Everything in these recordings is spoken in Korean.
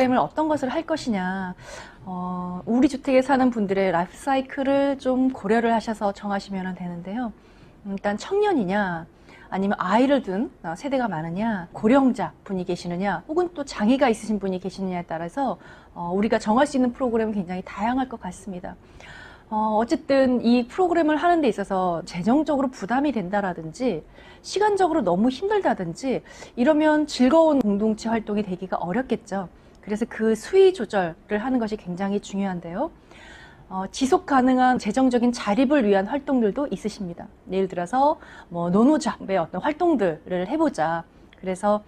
프로그램을 어떤 것을 할 것이냐, 우리 주택에 사는 분들의 라이프 사이클을 좀 고려를 하셔서 정하시면 되는데요. 일단 청년이냐, 아니면 아이를 둔 세대가 많으냐, 고령자 분이 계시느냐, 혹은 또 장애가 있으신 분이 계시느냐에 따라서 우리가 정할 수 있는 프로그램은 굉장히 다양할 것 같습니다. 어쨌든 이 프로그램을 하는 데 있어서 재정적으로 부담이 된다라든지 시간적으로 너무 힘들다든지 이러면 즐거운 공동체 활동이 되기가 어렵겠죠. 그래서 그 수위 조절을 하는 것이 굉장히 중요한데요. 지속 가능한 재정적인 자립을 위한 활동들도 있으십니다. 예를 들어서 노노잡의 어떤 활동들을 해보자. 그래서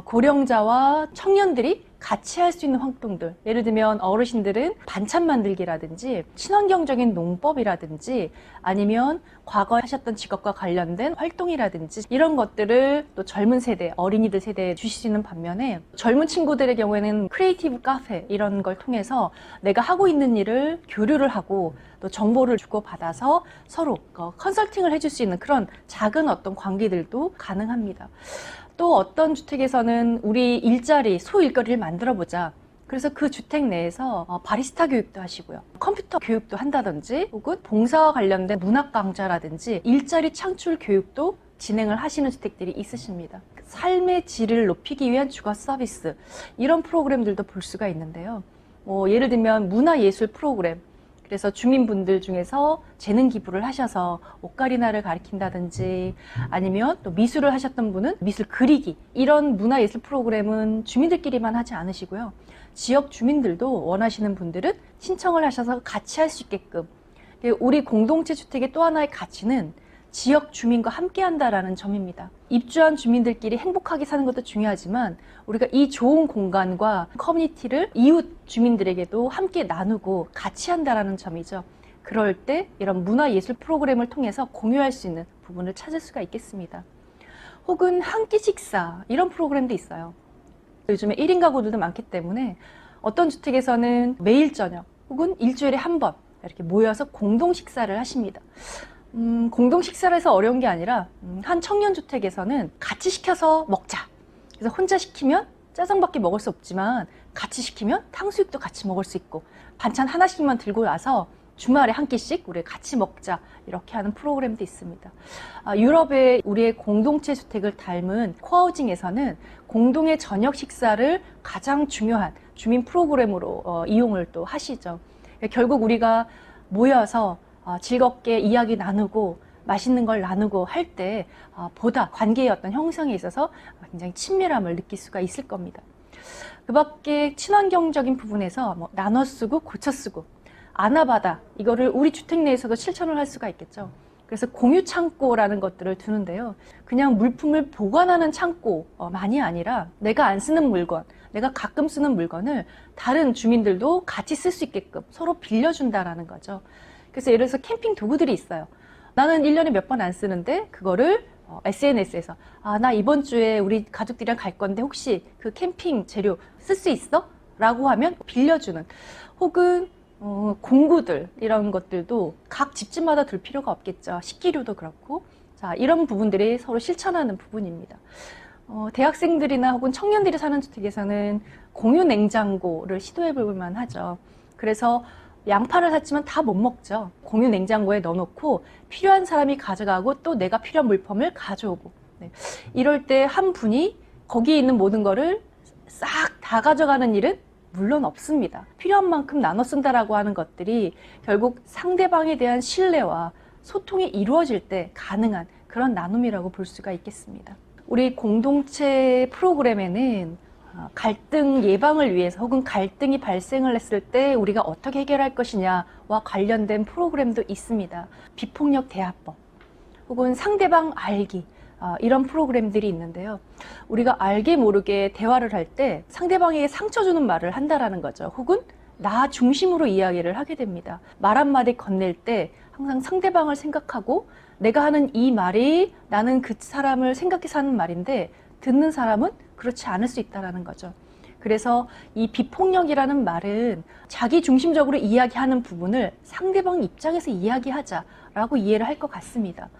고령자와 청년들이 같이 할 수 있는 활동들, 예를 들면 어르신들은 반찬 만들기라든지 친환경적인 농법이라든지 아니면 과거에 하셨던 직업과 관련된 활동이라든지 이런 것들을 또 젊은 세대, 어린이들 세대에 주실 수 있는 반면에 젊은 친구들의 경우에는 크리에이티브 카페 이런 걸 통해서 내가 하고 있는 일을 교류를 하고 또 정보를 주고받아서 서로 컨설팅을 해줄 수 있는 그런 작은 어떤 관계들도 가능합니다. 또 어떤 주택에서는 우리 일자리, 소일거리를 만들어 보자. 그래서 그 주택 내에서 바리스타 교육도 하시고요. 컴퓨터 교육도 한다든지 혹은 봉사와 관련된 문학 강좌라든지 일자리 창출 교육도 진행을 하시는 주택들이 있으십니다. 삶의 질을 높이기 위한 주거 서비스, 이런 프로그램들도 볼 수가 있는데요. 예를 들면 문화예술 프로그램, 그래서 주민분들 중에서 재능 기부를 하셔서 오카리나를 가르친다든지 아니면 또 미술을 하셨던 분은 미술 그리기, 이런 문화예술 프로그램은 주민들끼리만 하지 않으시고요. 지역 주민들도 원하시는 분들은 신청을 하셔서 같이 할 수 있게끔. 우리 공동체 주택의 또 하나의 가치는 지역 주민과 함께 한다라는 점입니다. 입주한 주민들끼리 행복하게 사는 것도 중요하지만 우리가 이 좋은 공간과 커뮤니티를 이웃 주민들에게도 함께 나누고 같이 한다라는 점이죠. 그럴 때 이런 문화예술 프로그램을 통해서 공유할 수 있는 부분을 찾을 수가 있겠습니다. 혹은 한 끼 식사, 이런 프로그램도 있어요. 요즘에 1인 가구들도 많기 때문에 어떤 주택에서는 매일 저녁 혹은 일주일에 한 번 이렇게 모여서 공동 식사를 하십니다. 공동 식사를 해서 어려운 게 아니라 한 청년주택에서는 같이 시켜서 먹자. 그래서 혼자 시키면 짜장밖에 먹을 수 없지만 같이 시키면 탕수육도 같이 먹을 수 있고 반찬 하나씩만 들고 와서 주말에 한 끼씩 우리 같이 먹자, 이렇게 하는 프로그램도 있습니다. 유럽의 우리의 공동체 주택을 닮은 코하우징에서는 공동의 저녁 식사를 가장 중요한 주민 프로그램으로 이용을 또 하시죠. 결국 우리가 모여서 즐겁게 이야기 나누고 맛있는 걸 나누고 할 때 보다 관계의 어떤 형성에 있어서 굉장히 친밀함을 느낄 수가 있을 겁니다. 그 밖에 친환경적인 부분에서 나눠 쓰고 고쳐 쓰고 아나바다, 이거를 우리 주택 내에서도 실천을 할 수가 있겠죠. 그래서 공유 창고라는 것들을 두는데요. 그냥 물품을 보관하는 창고만이 아니라 내가 안 쓰는 물건, 내가 가끔 쓰는 물건을 다른 주민들도 같이 쓸 수 있게끔 서로 빌려준다라는 거죠. 그래서 예를 들어서 캠핑 도구들이 있어요. 나는 1년에 몇 번 안 쓰는데 그거를 SNS에서 나 이번 주에 우리 가족들이랑 갈 건데 혹시 그 캠핑 재료 쓸 수 있어? 라고 하면 빌려주는, 혹은 공구들, 이런 것들도 각 집집마다 둘 필요가 없겠죠. 식기류도 그렇고. 자, 이런 부분들이 서로 실천하는 부분입니다. 대학생들이나 혹은 청년들이 사는 주택에서는 공유 냉장고를 시도해 볼 만하죠. 그래서 양파를 샀지만 다 못 먹죠. 공유 냉장고에 넣어놓고 필요한 사람이 가져가고 또 내가 필요한 물품을 가져오고. 네. 이럴 때 한 분이 거기에 있는 모든 거를 싹 다 가져가는 일은 물론 없습니다. 필요한 만큼 나눠 쓴다라고 하는 것들이 결국 상대방에 대한 신뢰와 소통이 이루어질 때 가능한 그런 나눔이라고 볼 수가 있겠습니다. 우리 공동체 프로그램에는 갈등 예방을 위해서 혹은 갈등이 발생을 했을 때 우리가 어떻게 해결할 것이냐와 관련된 프로그램도 있습니다. 비폭력 대화법 혹은 상대방 알기, 이런 프로그램들이 있는데요. 우리가 알게 모르게 대화를 할 때 상대방에게 상처 주는 말을 한다라는 거죠. 혹은 나 중심으로 이야기를 하게 됩니다. 말 한마디 건넬 때 항상 상대방을 생각하고 내가 하는 이 말이 나는 그 사람을 생각해서 하는 말인데 듣는 사람은 그렇지 않을 수 있다는 거죠. 그래서 이 비폭력이라는 말은 자기 중심적으로 이야기하는 부분을 상대방 입장에서 이야기하자라고 이해를 할 것 같습니다.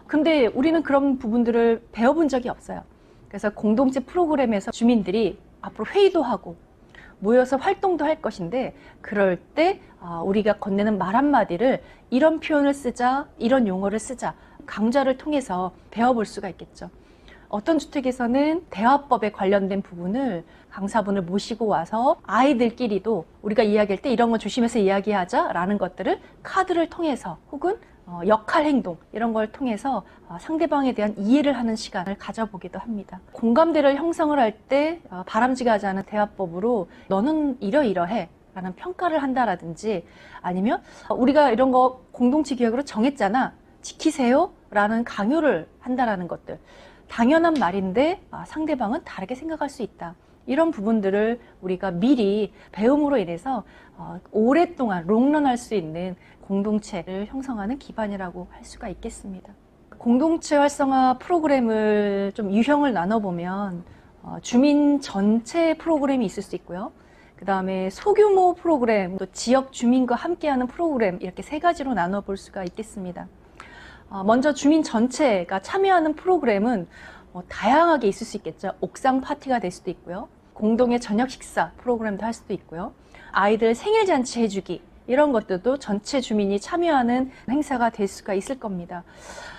근데 우리는 그런 부분들을 배워본 적이 없어요. 그래서 공동체 프로그램에서 주민들이 앞으로 회의도 하고 모여서 활동도 할 것인데 그럴 때 우리가 건네는 말 한마디를 이런 표현을 쓰자, 이런 용어를 쓰자 강좌를 통해서 배워볼 수가 있겠죠. 어떤 주택에서는 대화법에 관련된 부분을 강사분을 모시고 와서 아이들끼리도 우리가 이야기할 때 이런 거 조심해서 이야기하자 라는 것들을 카드를 통해서 혹은 역할 행동 이런 걸 통해서 상대방에 대한 이해를 하는 시간을 가져보기도 합니다. 공감대를 형성을 할 때 바람직하지 않은 대화법으로 너는 이러이러해 라는 평가를 한다라든지 아니면 우리가 이런 거 공동체 규약으로 정했잖아 지키세요 라는 강요를 한다라는 것들 당연한 말인데 상대방은 다르게 생각할 수 있다. 이런 부분들을 우리가 미리 배움으로 인해서 오랫동안 롱런할 수 있는 공동체를 형성하는 기반이라고 할 수가 있겠습니다. 공동체 활성화 프로그램을 좀 유형을 나눠보면 주민 전체 프로그램이 있을 수 있고요. 그 다음에 소규모 프로그램, 또 지역 주민과 함께하는 프로그램 이렇게 세 가지로 나눠볼 수가 있겠습니다. 먼저 주민 전체가 참여하는 프로그램은 다양하게 있을 수 있겠죠. 옥상 파티가 될 수도 있고요. 공동의 저녁 식사 프로그램도 할 수도 있고요. 아이들 생일 잔치 해주기 이런 것들도 전체 주민이 참여하는 행사가 될 수가 있을 겁니다.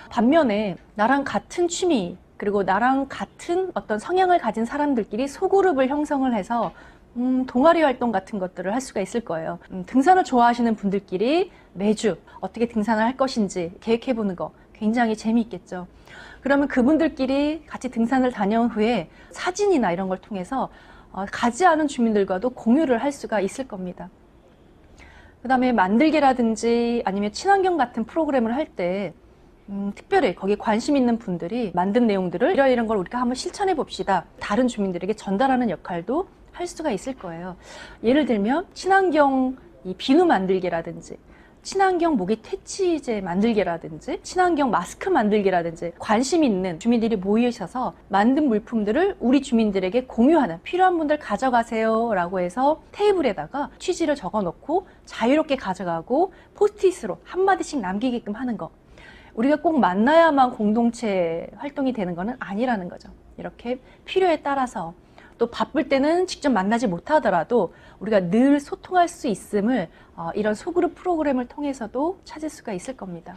반면에 나랑 같은 취미 그리고 나랑 같은 어떤 성향을 가진 사람들끼리 소그룹을 형성을 해서 동아리 활동 같은 것들을 할 수가 있을 거예요. 등산을 좋아하시는 분들끼리 매주 어떻게 등산을 할 것인지 계획해보는 거 굉장히 재미있겠죠. 그러면 그분들끼리 같이 등산을 다녀온 후에 사진이나 이런 걸 통해서 가지 않은 주민들과도 공유를 할 수가 있을 겁니다. 그 다음에 만들기라든지 아니면 친환경 같은 프로그램을 할 때 특별히 거기에 관심 있는 분들이 만든 내용들을 이런 걸 우리가 한번 실천해 봅시다. 다른 주민들에게 전달하는 역할도 할 수가 있을 거예요. 예를 들면 친환경 비누 만들기라든지 친환경 모기 퇴치제 만들기라든지 친환경 마스크 만들기라든지 관심 있는 주민들이 모이셔서 만든 물품들을 우리 주민들에게 공유하는 필요한 분들 가져가세요 라고 해서 테이블에다가 취지를 적어 놓고 자유롭게 가져가고 포스트잇으로 한마디씩 남기게끔 하는 거 우리가 꼭 만나야만 공동체 활동이 되는 거는 아니라는 거죠. 이렇게 필요에 따라서 또 바쁠 때는 직접 만나지 못하더라도 우리가 늘 소통할 수 있음을 이런 소그룹 프로그램을 통해서도 찾을 수가 있을 겁니다.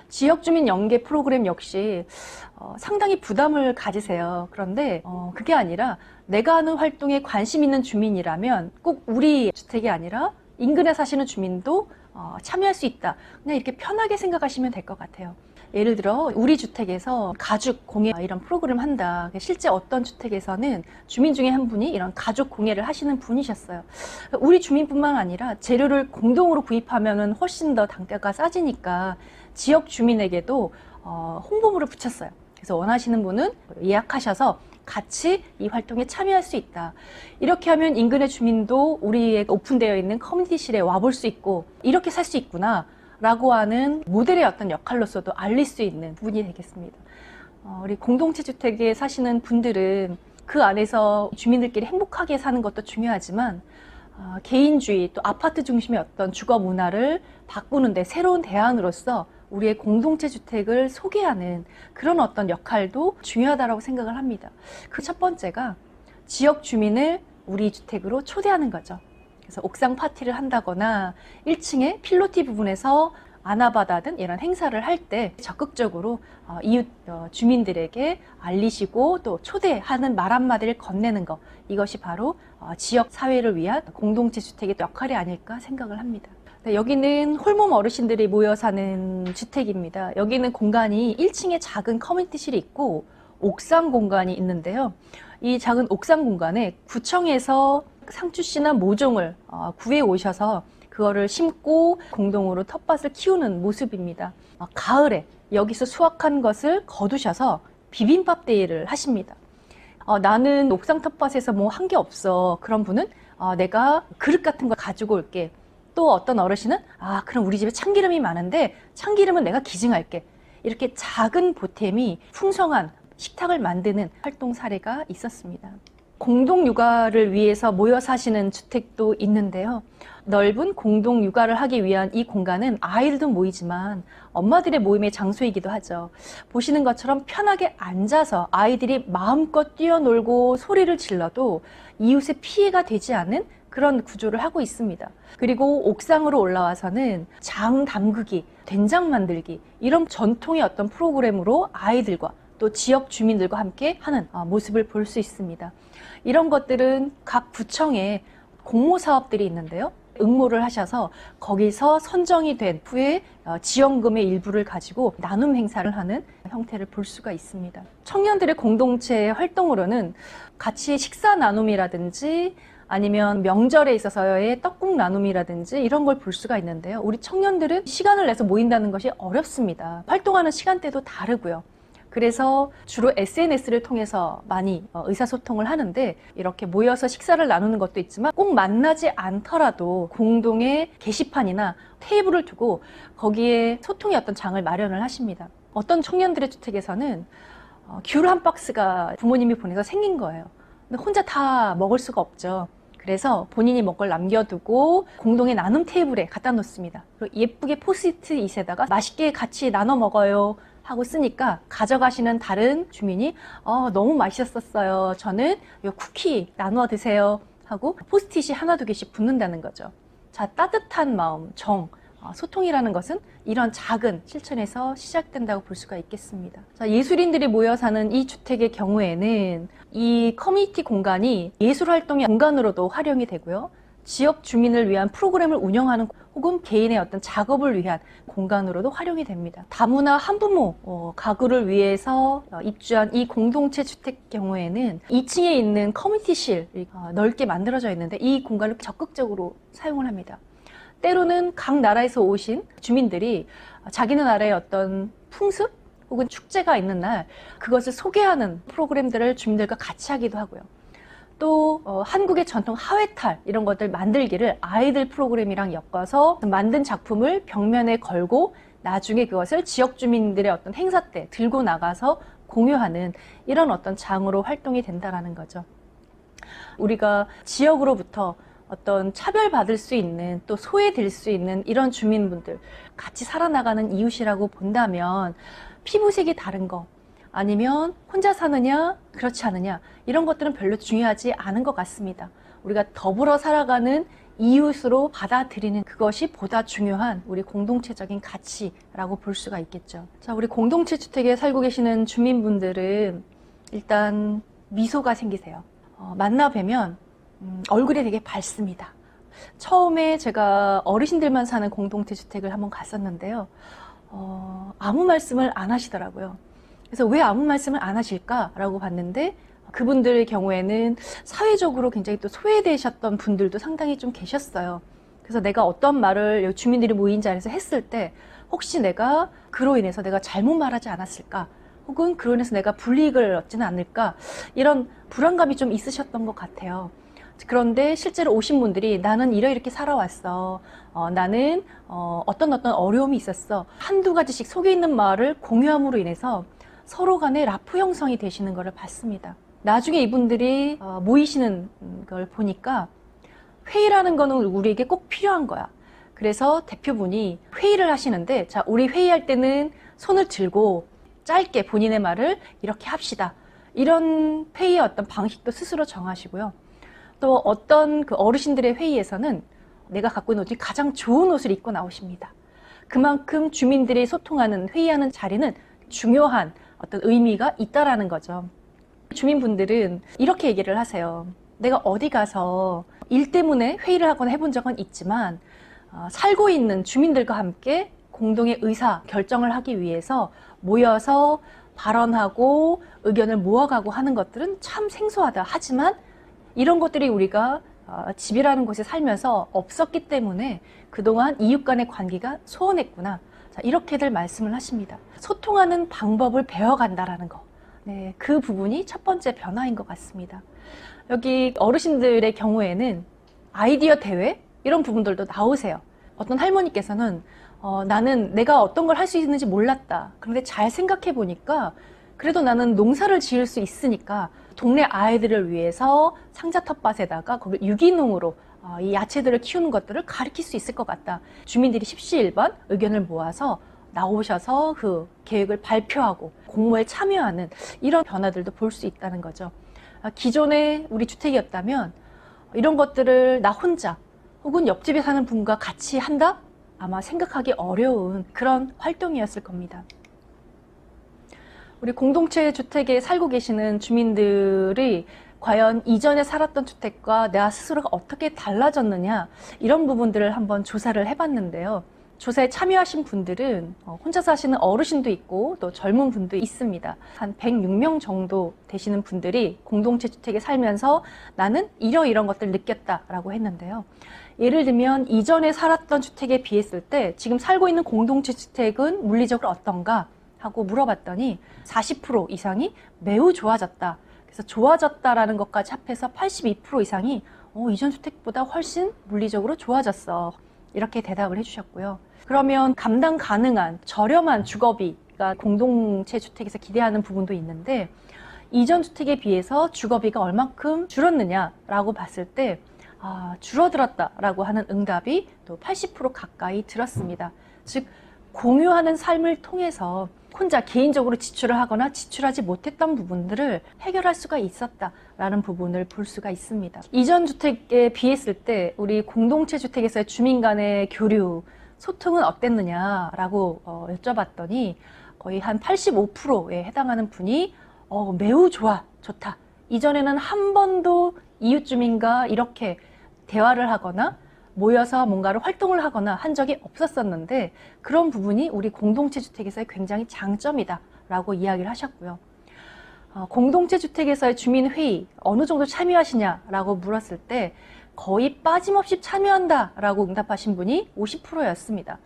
지역주민 연계 프로그램 역시 상당히 부담을 가지세요. 그런데 그게 아니라 내가 하는 활동에 관심 있는 주민이라면 꼭 우리 주택이 아니라 인근에 사시는 주민도 참여할 수 있다. 그냥 이렇게 편하게 생각하시면 될 것 같아요. 예를 들어 우리 주택에서 가죽 공예 이런 프로그램 한다. 실제 어떤 주택에서는 주민 중에 한 분이 이런 가죽 공예를 하시는 분이셨어요. 우리 주민뿐만 아니라 재료를 공동으로 구입하면 훨씬 더 단가가 싸지니까 지역 주민에게도 홍보물을 붙였어요. 그래서 원하시는 분은 예약하셔서 같이 이 활동에 참여할 수 있다. 이렇게 하면 인근의 주민도 우리의 오픈되어 있는 커뮤니티실에 와볼 수 있고 이렇게 살 수 있구나 라고 하는 모델의 어떤 역할로서도 알릴 수 있는 부분이 되겠습니다. 우리 공동체 주택에 사시는 분들은 그 안에서 주민들끼리 행복하게 사는 것도 중요하지만 개인주의 또 아파트 중심의 어떤 주거 문화를 바꾸는데 새로운 대안으로서 우리의 공동체 주택을 소개하는 그런 어떤 역할도 중요하다고 생각을 합니다. 그 첫 번째가 지역 주민을 우리 주택으로 초대하는 거죠. 그래서 옥상 파티를 한다거나 1층에 필로티 부분에서 아나바다든 이런 행사를 할 때 적극적으로 이웃 주민들에게 알리시고 또 초대하는 말 한마디를 건네는 것 이것이 바로 지역 사회를 위한 공동체 주택의 역할이 아닐까 생각을 합니다. 여기는 홀몸 어르신들이 모여 사는 주택입니다. 여기는 공간이 1층에 작은 커뮤니티실이 있고 옥상 공간이 있는데요. 이 작은 옥상 공간에 구청에서 상추씨나 모종을 구해 오셔서 그거를 심고 공동으로 텃밭을 키우는 모습입니다. 가을에 여기서 수확한 것을 거두셔서 비빔밥 데이를 하십니다. 나는 옥상 텃밭에서 뭐 한 게 없어. 그런 분은 내가 그릇 같은 거 가지고 올게. 또 어떤 어르신은 그럼 우리 집에 참기름이 많은데 참기름은 내가 기증할게. 이렇게 작은 보탬이 풍성한 식탁을 만드는 활동 사례가 있었습니다. 공동 육아를 위해서 모여 사시는 주택도 있는데요. 넓은 공동 육아를 하기 위한 이 공간은 아이들도 모이지만 엄마들의 모임의 장소이기도 하죠. 보시는 것처럼 편하게 앉아서 아이들이 마음껏 뛰어놀고 소리를 질러도 이웃의 피해가 되지 않은 그런 구조를 하고 있습니다. 그리고 옥상으로 올라와서는 장 담그기, 된장 만들기 이런 전통의 어떤 프로그램으로 아이들과 또 지역 주민들과 함께 하는 모습을 볼 수 있습니다. 이런 것들은 각 구청에 공모 사업들이 있는데요. 응모를 하셔서 거기서 선정이 된 후에 지원금의 일부를 가지고 나눔 행사를 하는 형태를 볼 수가 있습니다. 청년들의 공동체 활동으로는 같이 식사 나눔이라든지 아니면 명절에 있어서의 떡국 나눔이라든지 이런 걸 볼 수가 있는데요. 우리 청년들은 시간을 내서 모인다는 것이 어렵습니다. 활동하는 시간대도 다르고요. 그래서 주로 SNS를 통해서 많이 의사소통을 하는데 이렇게 모여서 식사를 나누는 것도 있지만 꼭 만나지 않더라도 공동의 게시판이나 테이블을 두고 거기에 소통의 어떤 장을 마련을 하십니다. 어떤 청년들의 주택에서는 귤 한 박스가 부모님이 보내서 생긴 거예요. 근데 혼자 다 먹을 수가 없죠. 그래서 본인이 먹을 걸 남겨두고 공동의 나눔 테이블에 갖다 놓습니다. 그리고 예쁘게 포스트잇에다가 맛있게 같이 나눠 먹어요 하고 쓰니까 가져가시는 다른 주민이 너무 맛있었어요. 저는 이 쿠키 나누어 드세요 하고 포스트잇이 하나 두 개씩 붙는다는 거죠. 자, 따뜻한 마음, 정, 소통이라는 것은 이런 작은 실천에서 시작된다고 볼 수가 있겠습니다. 자, 예술인들이 모여 사는 이 주택의 경우에는 이 커뮤니티 공간이 예술 활동의 공간으로도 활용이 되고요. 지역 주민을 위한 프로그램을 운영하는 혹은 개인의 어떤 작업을 위한 공간으로도 활용이 됩니다. 다문화 한부모 가구를 위해서 입주한 이 공동체 주택 경우에는 2층에 있는 커뮤니티실 넓게 만들어져 있는데 이 공간을 적극적으로 사용을 합니다. 때로는 각 나라에서 오신 주민들이 자기네 나라의 어떤 풍습 혹은 축제가 있는 날 그것을 소개하는 프로그램들을 주민들과 같이 하기도 하고요. 또 한국의 전통 하회탈 이런 것들 만들기를 아이들 프로그램이랑 엮어서 만든 작품을 벽면에 걸고 나중에 그것을 지역 주민들의 어떤 행사 때 들고 나가서 공유하는 이런 어떤 장으로 활동이 된다라는 거죠. 우리가 지역으로부터 어떤 차별받을 수 있는 또 소외될 수 있는 이런 주민분들 같이 살아나가는 이웃이라고 본다면 피부색이 다른 거 아니면 혼자 사느냐 그렇지 않느냐 이런 것들은 별로 중요하지 않은 것 같습니다. 우리가 더불어 살아가는 이웃으로 받아들이는 그것이 보다 중요한 우리 공동체적인 가치라고 볼 수가 있겠죠. 자, 우리 공동체 주택에 살고 계시는 주민분들은 일단 미소가 생기세요. 만나 뵈면 얼굴이 되게 밝습니다. 처음에 제가 어르신들만 사는 공동체 주택을 한번 갔었는데요. 아무 말씀을 안 하시더라고요. 그래서 왜 아무 말씀을 안 하실까라고 봤는데 그분들의 경우에는 사회적으로 굉장히 또 소외되셨던 분들도 상당히 좀 계셨어요. 그래서 내가 어떤 말을 주민들이 모인 자리에서 했을 때 혹시 내가 그로 인해서 내가 잘못 말하지 않았을까 혹은 그로 인해서 내가 불이익을 얻지는 않을까 이런 불안감이 좀 있으셨던 것 같아요. 그런데 실제로 오신 분들이 나는 이렇게 살아왔어. 나는 어떤 어려움이 있었어. 한두 가지씩 속에 있는 말을 공유함으로 인해서 서로 간에 라프 형성이 되시는 것을 봤습니다. 나중에 이분들이 모이시는 걸 보니까 회의라는 거는 우리에게 꼭 필요한 거야. 그래서 대표분이 회의를 하시는데 자, 우리 회의할 때는 손을 들고 짧게 본인의 말을 이렇게 합시다. 이런 회의의 어떤 방식도 스스로 정하시고요. 또 어떤 그 어르신들의 회의에서는 내가 갖고 있는 옷 중에 가장 좋은 옷을 입고 나오십니다. 그만큼 주민들이 소통하는 회의하는 자리는 중요한 어떤 의미가 있다라는 거죠. 주민분들은 이렇게 얘기를 하세요. 내가 어디 가서 일 때문에 회의를 하거나 해본 적은 있지만 살고 있는 주민들과 함께 공동의 의사 결정을 하기 위해서 모여서 발언하고 의견을 모아가고 하는 것들은 참 생소하다. 하지만 이런 것들이 우리가 집이라는 곳에 살면서 없었기 때문에 그동안 이웃 간의 관계가 소원했구나. 자, 이렇게들 말씀을 하십니다. 소통하는 방법을 배워간다라는 거. 네, 그 부분이 첫 번째 변화인 것 같습니다. 여기 어르신들의 경우에는 아이디어 대회 이런 부분들도 나오세요. 어떤 할머니께서는 나는 내가 어떤 걸 할 수 있는지 몰랐다. 그런데 잘 생각해 보니까 그래도 나는 농사를 지을 수 있으니까 동네 아이들을 위해서 상자 텃밭에다가 거기 유기농으로 이 야채들을 키우는 것들을 가르칠 수 있을 것 같다. 주민들이 십시일반 의견을 모아서 나오셔서 그 계획을 발표하고 공모에 참여하는 이런 변화들도 볼 수 있다는 거죠. 기존에 우리 주택이었다면 이런 것들을 나 혼자 혹은 옆집에 사는 분과 같이 한다? 아마 생각하기 어려운 그런 활동이었을 겁니다. 우리 공동체 주택에 살고 계시는 주민들이 과연 이전에 살았던 주택과 나 스스로가 어떻게 달라졌느냐, 이런 부분들을 한번 조사를 해봤는데요. 조사에 참여하신 분들은 혼자 사시는 어르신도 있고 또 젊은 분도 있습니다. 한 106명 정도 되시는 분들이 공동체 주택에 살면서 나는 이런 것들을 느꼈다라고 했는데요. 예를 들면 이전에 살았던 주택에 비했을 때 지금 살고 있는 공동체 주택은 물리적으로 어떤가 하고 물어봤더니 40% 이상이 매우 좋아졌다. 그래서 좋아졌다라는 것까지 합해서 82% 이상이 이전 주택보다 훨씬 물리적으로 좋아졌어. 이렇게 대답을 해주셨고요. 그러면 감당 가능한 저렴한 주거비가 공동체 주택에서 기대하는 부분도 있는데 이전 주택에 비해서 주거비가 얼마큼 줄었느냐라고 봤을 때 줄어들었다라고 하는 응답이 또 80% 가까이 들었습니다. 즉 공유하는 삶을 통해서 혼자 개인적으로 지출을 하거나 지출하지 못했던 부분들을 해결할 수가 있었다라는 부분을 볼 수가 있습니다. 이전 주택에 비했을 때 우리 공동체 주택에서의 주민 간의 교류, 소통은 어땠느냐라고 여쭤봤더니 거의 한 85%에 해당하는 분이 매우 좋다. 이전에는 한 번도 이웃 주민과 이렇게 대화를 하거나 모여서 뭔가를 활동을 하거나 한 적이 없었었는데 그런 부분이 우리 공동체 주택에서의 굉장히 장점이다 라고 이야기를 하셨고요. 공동체 주택에서의 주민회의 어느 정도 참여하시냐라고 물었을 때 거의 빠짐없이 참여한다 라고 응답하신 분이 50%였습니다.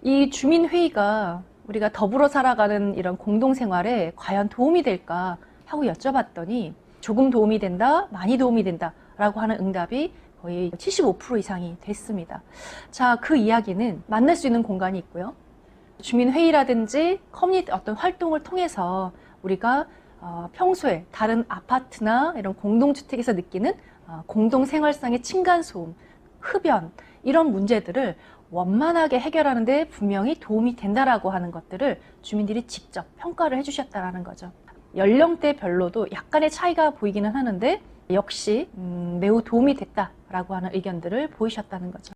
이 주민회의가 우리가 더불어 살아가는 이런 공동생활에 과연 도움이 될까 하고 여쭤봤더니 조금 도움이 된다, 많이 도움이 된다 라고 하는 응답이 거의 75% 이상이 됐습니다. 자, 그 이야기는 만날 수 있는 공간이 있고요. 주민회의라든지 커뮤니티 어떤 활동을 통해서 우리가 평소에 다른 아파트나 이런 공동주택에서 느끼는 공동생활상의 층간소음, 흡연 이런 문제들을 원만하게 해결하는 데 분명히 도움이 된다라고 하는 것들을 주민들이 직접 평가를 해주셨다는 거죠. 연령대별로도 약간의 차이가 보이기는 하는데 역시 매우 도움이 됐다라고 하는 의견들을 보이셨다는 거죠.